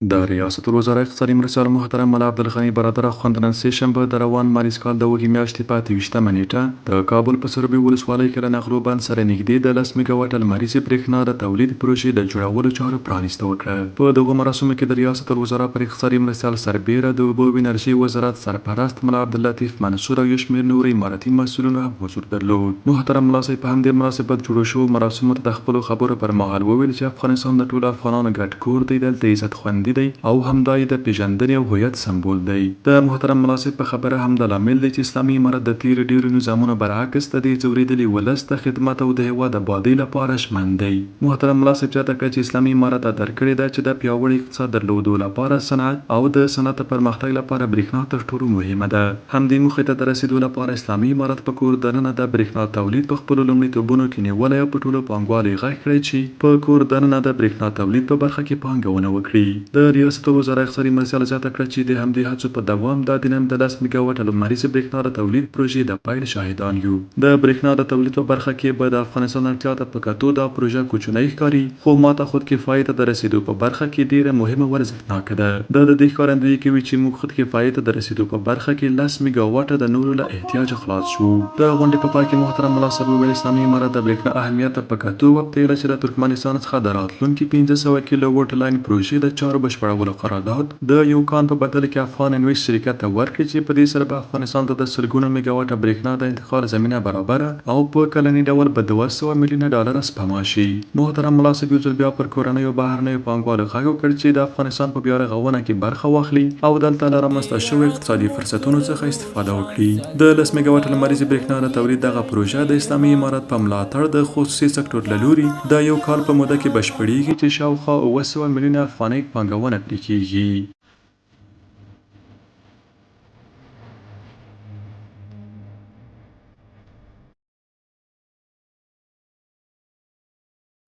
د ریاست الوزرا اقتصادي مرستیال محترم ملا عبدالغني برادر اخوند نن سه شنبه د روان مالیز کال د وږي میاشتې په 28مه نیټه د کابل په سروبي ولسوالۍ کې له نغلو بند سره نږدې د 10 میګاواټ لمریزې برېښنا د تولید پروژې د جوړولو چارو پرانیسته وکړه. په دغو مراسمو کې د ریاست الوزرا پر اقتصادي مرستیال سربیره د اوبو او انرژي وزارت سرپرست ملا عبداللطیف منصور او یو شمېر نور اماراتي مسؤلینو هم حضور درلود. محترم ملا صاحب په همدې مناسبت جوړو شوو مراسمو ته د خپلو خبرو پر مهال وویل چې افغانستان د ټولو افغانانو ګډ کور دی، دلته عزت خوندي دی او همدا یې د پیژندنې او هویت سمبول دی. د محترم ملا صاحب په خبره همدا لامل دی چې اسلامي امارت د تیرو ډیرو نظامونو برعکس د دې ځورېدلي ولس د خدمت او د هیواد ابادۍ لپاره ژمن دی. محترم ملا صاحب زیاته کړه چې اسلامي امارت دا درک کړې ده چې د پیاوړي اقتصاد درلودو لپاره صنعت او د صنعت پرمختګ لپاره برېښنا تر ټولو مهمه ده. همدې موخې ته د رسیدو لپاره اسلامي امارت په کور دننه د برېښنا تولید په خپلو لومړیتوبونو کې نیولی او په ټولو پانګوالو یې غږ کړی چې په کور دننه د برېښنا تولید په برخه کې پانګونه وکړي. د ریاست الوزرا اقتصادي مرستیال زیاته کړه چې د همدې هڅو په دوام دا د نن د 10 میګاواټ لمریزې برېښنا د تولید پروژې د پیل شاهدان یو. د برېښنا د تولید په برخه کې به د افغانستان اړتیا ته په کتو دا پروژه کوچنۍ ښکاري، خو ماته خودکفایۍ ته د رسیدو په برخه کې ډیره مهمه او ارزښتناکه ده. د دې ښکارندویي کوي چې موږ خودکفایۍ ته د رسیدو په برخه کې 10 میګاواټه د نورو له احتیاجه خلاص شو. د غونډې په پای کې محترم ملا صاحب وویل اسلامي امارت د برېښنا اهمیت ته په کتو وپتېیله چې د ترکمنستان څخه د راتلونکي 1500 کیلو وټ لاین پروژې د چارو بشپړولو قرارداد د یو کال په بدل کې افغان انویسټ شرکت ته ورکړي چې په دې سره به افغانستان ته د سلګونو میګاواټه برېښنا د انتقال زمینه برابره او په کلني ډول به 200 میلیونه ډالر سپما شي. محترم ملا صاحب یو ځل بیا پر کورنیو بهرنیو پانګوالو غږ وکړ چې د افغانستان په بیا رغونه کې برخه واخلي او دلته له رامنځته شویو اقتصادي فرصتونو څخه استفاده وکړي. د 10 میګاواټ لمریزې برېښنا د تولید دغه پروژه د اسلامي امارت په ملاتړ د خصوصي سکتور له لوري د یو کال په موده کې بشپړېږي چې شاوخوا 900 میلیونه افغانۍ پانګونه پرې کېږي.